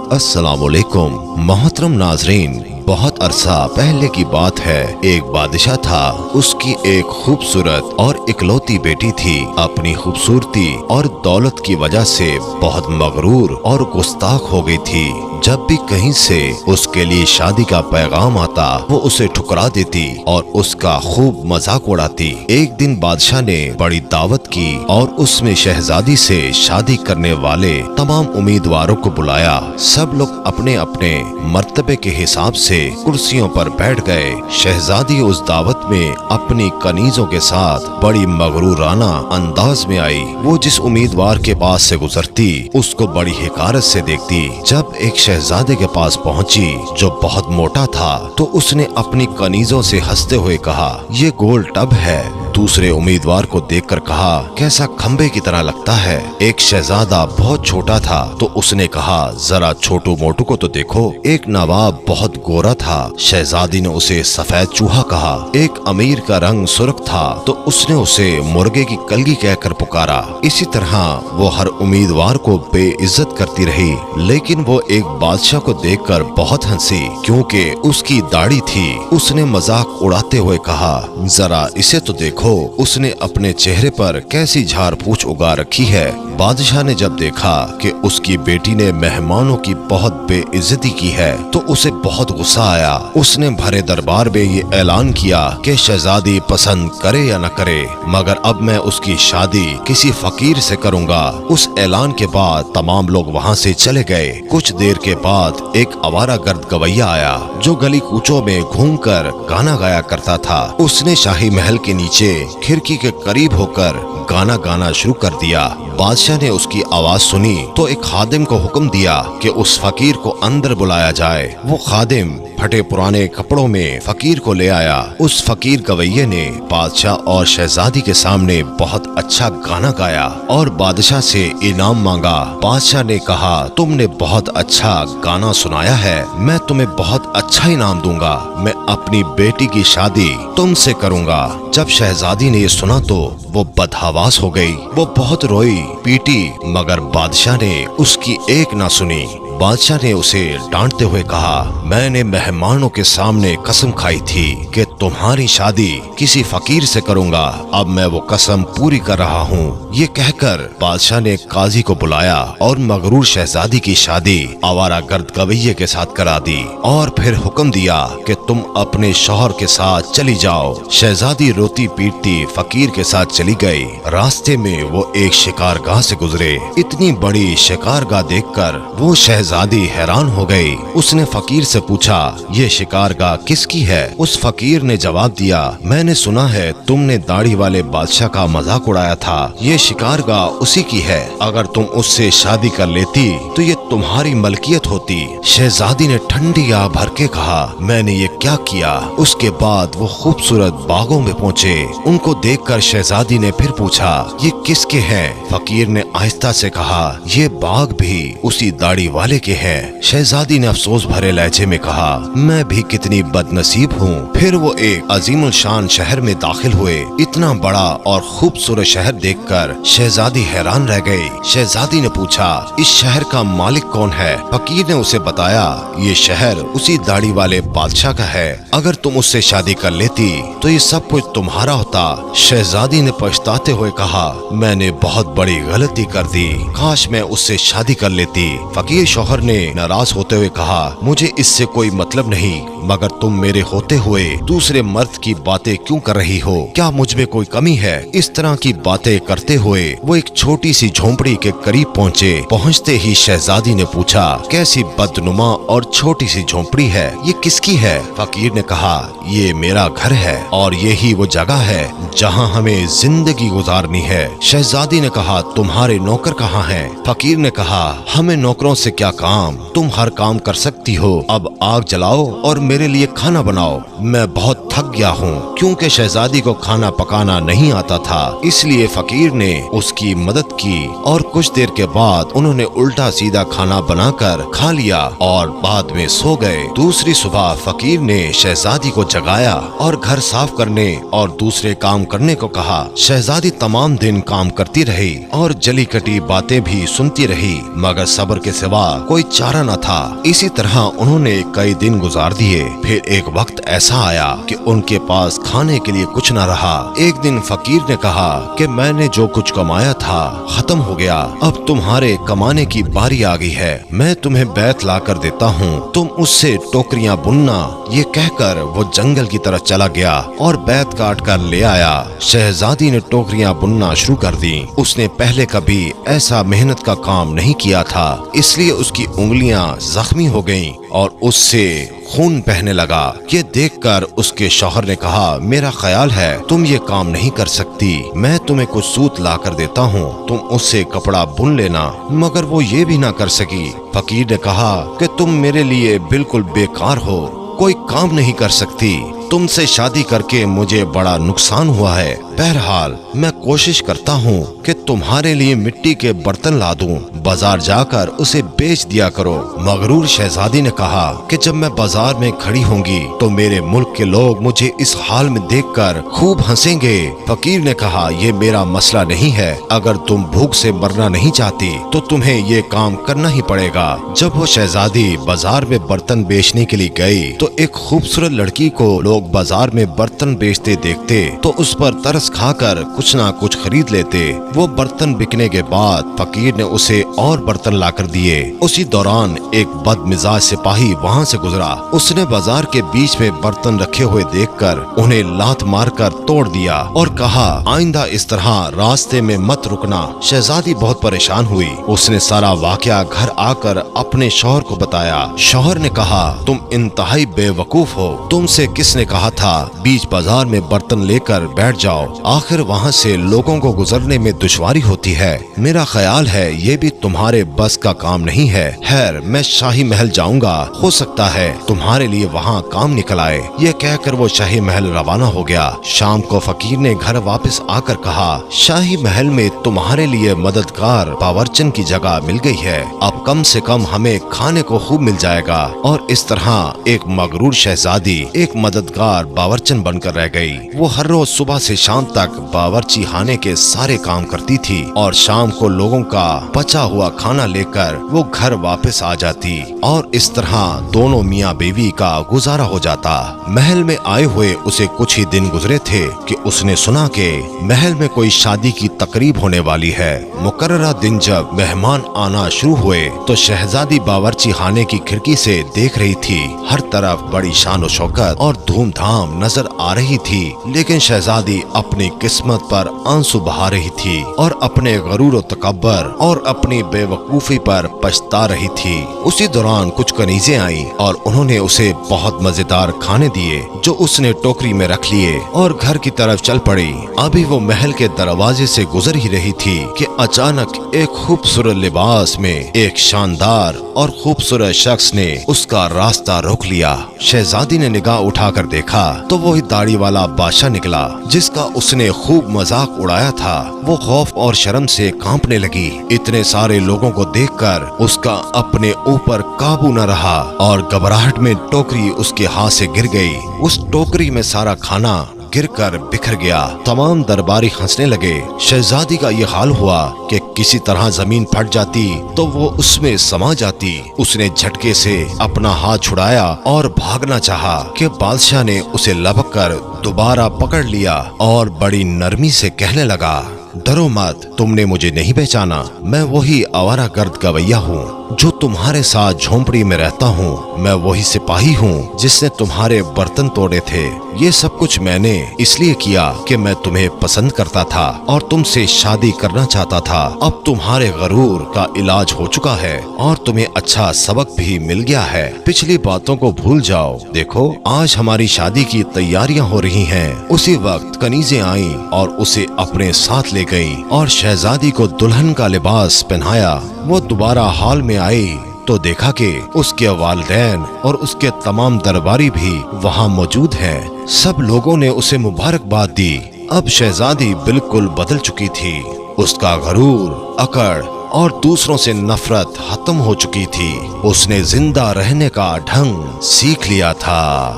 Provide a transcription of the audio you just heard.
अस्सलाम वालेकुम मोहतरम नाजरीन। बहुत अरसा पहले की बात है, एक बादशाह था। उसकी एक खूबसूरत और इकलौती बेटी थी। अपनी खूबसूरती और दौलत की वजह से बहुत मगरूर और गुस्ताख हो गई थी। जब भी कहीं से उसके लिए शादी का पैगाम आता, वो उसे ठुकरा देती और उसका खूब मजाक उड़ाती। एक दिन बादशाह ने बड़ी दावत की और उसमें शहजादी से शादी करने वाले तमाम उम्मीदवारों को बुलाया। सब लोग अपने अपने मर्तबे के हिसाब से कुर्सियों पर बैठ गए। शहजादी उस दावत में अपनी कनीजों के साथ बड़ी मगरूराना अंदाज में आई। वो जिस उम्मीदवार के पास से गुजरती उसको बड़ी हिकारत से देखती। जब एक शहजादे के पास पहुंची जो बहुत मोटा था, तो उसने अपनी कनीजों से हंसते हुए कहा, ये गोल टब है। दूसरे उम्मीदवार को देखकर कहा, कैसा खंबे की तरह लगता है। एक शहजादा बहुत छोटा था, तो उसने कहा, जरा छोटू मोटू को तो देखो। एक नवाब बहुत गोरा था, शहजादी ने उसे सफेद चूहा कहा। एक अमीर का रंग सुर्ख था, तो उसने उसे मुर्गे की कलगी कहकर पुकारा। इसी तरह वो हर उम्मीदवार को बेइज्जत करती रही। लेकिन वो एक बादशाह को देखकर बहुत हंसी, क्योंकि उसकी दाढ़ी थी। उसने मजाक उड़ाते हुए कहा, जरा इसे तो देखो, उसने अपने चेहरे पर कैसी झाड़ पूछ उगा रखी है। बादशाह ने जब देखा कि उसकी बेटी ने मेहमानों की बहुत बेइज्जती की है, तो उसे बहुत गुस्सा आया। उसने भरे दरबार में ये ऐलान किया कि शहजादी पसंद करे या न करे, मगर अब मैं उसकी शादी किसी फकीर से करूंगा। उस ऐलान के बाद तमाम लोग वहाँ से चले गए। कुछ देर के बाद एक आवारा गर्द गवैया आया, जो गली कूचों में घूमकर गाना गाया करता था। उसने शाही महल के नीचे खिड़की के करीब होकर गाना गाना शुरू कर दिया। बादशाह ने उसकी आवाज सुनी तो एक खादिम को हुक्म दिया कि उस फकीर को अंदर बुलाया जाए। वो खादिम फटे पुराने कपड़ों में फकीर को ले आया। उस फकीर गवैये ने बादशाह और शहजादी के सामने बहुत अच्छा गाना गाया और बादशाह से इनाम मांगा। बादशाह ने कहा, तुमने बहुत अच्छा गाना सुनाया है, मैं तुम्हें बहुत अच्छा इनाम दूंगा। मैं अपनी बेटी की शादी तुमसे करूंगा। जब शहजादी ने ये सुना तो वो बदहवास हो गई। वो बहुत रोई पीटी, मगर बादशाह ने उसकी एक ना सुनी। बादशाह ने उसे डांटते हुए कहा, मैंने मेहमानों के सामने कसम खाई थी कि तुम्हारी शादी किसी फकीर से करूंगा। अब मैं वो कसम पूरी कर रहा हूँ। ये कहकर बादशाह ने काजी को बुलाया और मगरूर शहजादी की शादी आवारा गर्द गवैये के साथ करा दी और फिर हुक्म दिया कि तुम अपने शौहर के साथ चली जाओ। शहजादी रोती पीटती फकीर के साथ चली गई। रास्ते में वो एक शिकारगाह से गुजरे। इतनी बड़ी शिकारगाह देखकर वो शहजादी हैरान हो गई। उसने फकीर से पूछा, ये शिकारगाह किसकी है? उस फकीर ने जवाब दिया, मैंने सुना है तुमने दाढ़ी वाले बादशाह का मजाक उड़ाया था। ये शिकारगाह उसी की है। अगर तुम उससे शादी कर लेती तो ये तुम्हारी मलकियत होती। शहजादी ने ठंडी आह भर के कहा, मैंने ये क्या किया? उसके बाद वो खूबसूरत बागों में पहुँचे। उनको देखकर शहजादी ने फिर पूछा, ये किसके हैं? फकीर ने आहिस्ता से कहा, ये बाग भी उसी दाढ़ी वाले के हैं। शहजादी ने अफसोस भरे लहजे में कहा, मैं भी कितनी बदनसीब हूँ। फिर वो एक अजीमुल शान शहर में दाखिल हुए। इतना बड़ा और खूबसूरत शहर देखकर शहजादी हैरान रह गई। शहजादी ने पूछा, इस शहर का मालिक कौन है? फकीर ने उसे बताया, ये शहर उसी दाढ़ी वाले बादशाह का है। अगर तुम उससे शादी कर लेती तो ये सब कुछ तुम्हारा होता। शहजादी ने पछताते हुए कहा, मैंने बहुत बड़ी गलती कर दी, काश मैं उससे शादी कर लेती। फकीर शौहर ने नाराज होते हुए कहा, मुझे इससे कोई मतलब नहीं, मगर तुम मेरे होते हुए दूसरे मर्द की बातें क्यों कर रही हो? क्या मुझ में कोई कमी है? इस तरह की बातें करते हुए वो एक छोटी सी झोंपड़ी के करीब पहुँचे। पहुँचते ही शहजादी ने पूछा, कैसी बदनुमा और छोटी सी झोंपड़ी है, ये किसकी है? फकीर ने कहा, ये मेरा घर है और यही वो जगह है जहाँ हमें जिंदगी गुजारनी है। शहजादी ने कहा, तुम्हारे नौकर कहाँ हैं? फकीर ने कहा, हमें नौकरों से क्या काम, तुम हर काम कर सकती हो। अब आग जलाओ और मेरे लिए खाना बनाओ, मैं बहुत थक गया हूँ। क्योंकि शहजादी को खाना पकाना नहीं आता था, इसलिए फकीर ने उसकी मदद की और कुछ देर के बाद उन्होंने उल्टा सीधा खाना बनाकर खा लिया और बाद में सो गए। दूसरी सुबह फकीर ने शहजादी को जगाया और घर साफ करने और दूसरे काम करने को कहा। शहजादी तमाम दिन काम करती रही और जली कटी बातें भी सुनती रही, मगर सब्र के सिवा कोई चारा न था। इसी तरह उन्होंने कई दिन गुजार दिए। फिर एक वक्त ऐसा आया कि उनके पास खाने के लिए कुछ न रहा। एक दिन फकीर ने कहा कि मैंने जो कुछ कमाया था खत्म हो गया, अब तुम्हारे कमाने की बारी आ गई है। मैं तुम्हें बैत ला कर देता हूँ, तुम उससे टोकरियाँ बुनना। ये कहकर वो जंगल की तरफ चला गया और बैत काट कर ले आया। शहजादी ने टोकरियाँ बुनना शुरू कर दी। उसने पहले कभी ऐसा मेहनत का काम नहीं किया था, इसलिए उसकी उंगलियां जख्मी हो गईं और उससे खून बहने लगा। ये देखकर उसके शौहर ने कहा, मेरा ख्याल है तुम ये काम नहीं कर सकती, मैं तुम्हें कुछ सूत ला कर देता हूँ, तुम उससे कपड़ा बुन लेना। मगर वो ये भी ना कर सकी। फकीर ने कहा कि तुम मेरे लिए बिल्कुल बेकार हो, कोई काम नहीं कर सकती, तुमसे शादी करके मुझे बड़ा नुकसान हुआ है। बहरहाल मैं कोशिश करता हूँ कि तुम्हारे लिए मिट्टी के बर्तन ला दूं, बाजार जाकर उसे बेच दिया करो। मगरूर शहजादी ने कहा कि जब मैं बाजार में खड़ी होंगी तो मेरे मुल्क के लोग मुझे इस हाल में देखकर खूब हंसेंगे। फकीर ने कहा, ये मेरा मसला नहीं है, अगर तुम भूख से मरना नहीं चाहती तो तुम्हें ये काम करना ही पड़ेगा। जब वो शहजादी बाजार में बर्तन बेचने के लिए गई तो एक खूबसूरत लड़की को लोग बाजार में बर्तन बेचते देखते तो उस पर तरस खाकर कुछ ना कुछ खरीद लेते। वो बर्तन बिकने के बाद फकीर ने उसे और बर्तन लाकर दिए। उसी दौरान एक बदमिजाज सिपाही वहाँ से गुजरा। उसने बाजार के बीच में बर्तन रखे हुए देखकर उन्हें लात मारकर तोड़ दिया और कहा, आइंदा इस तरह रास्ते में मत रुकना। शहजादी बहुत परेशान हुई। उसने सारा वाकया घर आकर अपने शौहर को बताया। शौहर ने कहा, तुम इंतहाई बेवकूफ हो, तुमसे किसने कहा था बीच बाजार में बर्तन लेकर बैठ जाओ, आखिर वहाँ से लोगों को गुजरने में दुश्वारी होती है। मेरा ख्याल है ये भी तुम्हारे बस का काम नहीं है। खैर मैं शाही महल जाऊंगा, हो सकता है तुम्हारे लिए वहाँ काम निकल आए। ये कहकर वो शाही महल रवाना हो गया। शाम को फकीर ने घर वापस आकर कहा, शाही महल में तुम्हारे लिए मददगार बावर्चन की जगह मिल गई है, अब कम से कम हमें खाने को खूब मिल जाएगा। और इस तरह एक मगरूर शहजादी एक मददगार बावर्चन बनकर रह गई। वो हर रोज सुबह से शाम तक बावर्ची खाने के सारे काम करती थी और शाम को लोगों का बचा हुआ खाना लेकर वो घर वापस आ जाती और इस तरह दोनों मियाँ बीवी का गुजारा हो जाता। महल में आए हुए उसे कुछ ही दिन गुजरे थे कि उसने सुना कि महल में कोई शादी की तकरीब होने वाली है। मुकर्ररा दिन जब मेहमान आना शुरू हुए तो शहजादी बावर्ची खाने की खिड़की से देख रही थी। हर तरफ बड़ी शान और शौकत और धूमधाम नजर आ रही थी, लेकिन शहजादी अपनी किस्मत पर आंसू बहा रही थी और अपने गरूर और तकब्बर और अपनी बेवकूफी पर पछता रही थी। उसी दौरान कुछ कनीजें आईं और उन्होंने उसे बहुत मजेदार खाने दिए जो उसने टोकरी में रख लिए और घर की तरफ चल पड़ी। अभी वो महल के दरवाजे से गुजर ही रही थी कि अचानक एक खूबसूरत लिबास में एक शानदार और खूबसूरत शख्स ने उसका रास्ता रोक लिया। शहजादी ने निगाह उठाकर देखा तो वही दाढ़ी वाला बादशाह निकला जिसका उसने खूब मजाक उड़ाया था। वो खौफ और शर्म से कांपने लगी। इतने सारे लोगों को देखकर उसका अपने ऊपर काबू न रहा और घबराहट में टोकरी उसके हाथ से गिर गई। उस टोकरी में सारा खाना गिरकर बिखर गया। तमाम दरबारी हंसने लगे। शहजादी का ये हाल हुआ कि किसी तरह जमीन फट जाती तो वो उसमें समा जाती। उसने झटके से अपना हाथ छुड़ाया और भागना चाहा कि बादशाह ने उसे लपक कर दोबारा पकड़ लिया और बड़ी नरमी से कहने लगा, डरो मत, तुमने मुझे नहीं पहचाना, मैं वही आवारा गर्द गवैया हूँ जो तुम्हारे साथ झोंपड़ी में रहता हूँ। मैं वही सिपाही हूँ जिसने तुम्हारे बर्तन तोड़े थे। ये सब कुछ मैंने इसलिए किया कि मैं तुम्हें पसंद करता था और तुमसे शादी करना चाहता था। अब तुम्हारे गरूर का इलाज हो चुका है और तुम्हें अच्छा सबक भी मिल गया है। पिछली बातों को भूल जाओ। देखो आज हमारी शादी की तैयारियां हो रही हैं। उसी वक्त कनीजें आईं और उसे अपने साथ ले गईं और शहजादी को दुल्हन का लिबास पहनाया। वो दोबारा हॉल में आई तो देखा कि उसके वालिदैन और उसके तमाम दरबारी भी वहाँ मौजूद हैं। सब लोगों ने उसे मुबारकबाद दी। अब शहजादी बिल्कुल बदल चुकी थी। उसका गरूर, अकड़ اور دوسروں سے نفرت ختم ہو چکی تھی۔ اس نے زندہ رہنے کا ڈھنگ سیکھ لیا تھا۔